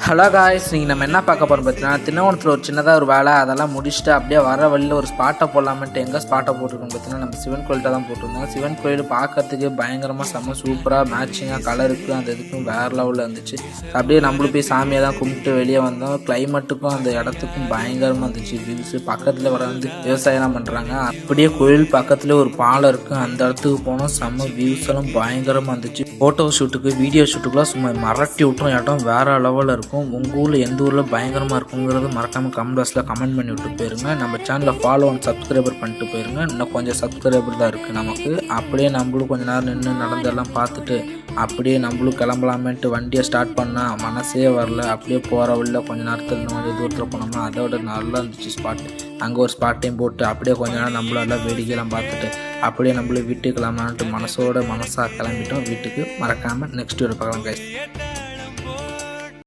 Hello guys, நீங்கள் நம்ம என்ன பார்க்க போகிறோம் பார்த்தீங்கன்னா, திண்ணவனத்தில் ஒரு சின்னதாக ஒரு வேலை அதெல்லாம் முடிச்சுட்டு அப்படியே வர வழியில் ஒரு ஸ்பாட்டை போடலாமன்ட்டு எங்கே ஸ்பாட்டை போட்டிருக்கோம் பார்த்தீங்கன்னா, நம்ம சிவன் கோயில்கிட்ட தான் போட்டிருந்தோம். சிவன் கோயில் பார்க்கறதுக்கு பயங்கரமாக செம்ம சூப்பராக மேட்சிங்காக கலருக்கு அந்த இதுக்கும் வேறு லெவலில் இருந்துச்சு. அப்படியே நம்மளும் போய் சாமியை தான் கும்பிட்டு வெளியே வந்தோம். கிளைமேட்டுக்கும் அந்த இடத்துக்கும் பயங்கரமாக இருந்துச்சு. வியூஸு பக்கத்தில் வர விவசாயம்லாம் பண்ணுறாங்க. அப்படியே கோயில் பக்கத்துலேயே ஒரு பாலம் இருக்குது. அந்த இடத்துக்கு போனோம். செம்ம வியூஸ் எல்லாம் பயங்கரமாக இருந்துச்சு. ஃபோட்டோ ஷூட்டுக்கு வீடியோ ஷூட்டுக்குலாம் சும்மா மிரட்டி விட்டுரும். இடம் வேறு லெவலில் இருக்கும். உங்கள் ஊரில் எந்த ஊரில் பயங்கரமாக இருக்குங்கிறது மறக்காமல் கமெண்ட் பாக்ஸில் கமெண்ட் பண்ணி விட்டு போயிருங்க. நம்ம சேனலில் ஃபாலோ அண்ட் சப்ஸ்கிரைபர் பண்ணிட்டு போயிருங்க. இன்னும் கொஞ்சம் சப்ஸ்கிரைபர் தான் இருக்குது நமக்கு. அப்படியே நம்மளும் கொஞ்சம் நேரம் நின்று நடந்தெல்லாம் பார்த்துட்டு அப்படியே நம்மளும் கிளம்பலாமேன்ட்டு வண்டியை ஸ்டார்ட் பண்ணால் மனசே வரல. அப்படியே போகிற வழியில் கொஞ்சம் நேரத்தில் இன்னும் கொஞ்சம் தூரத்தில் போனோம்னா அதோட நல்லா இருந்துச்சு ஸ்பாட். அங்கே ஒரு ஸ்பாட்டையும் போட்டு அப்படியே கொஞ்ச நேரம் நம்மளும் எல்லாம் வேடிக்கையெல்லாம் பார்த்துட்டு அப்படியே நம்மளும் வீட்டுக்கு கிளம்பலான்ட்டு மனசாக கிளம்பிட்டோம் வீட்டுக்கு. மறக்காமல் நெக்ஸ்ட் வீடியோ பார்க்கலாம் கைஸ்.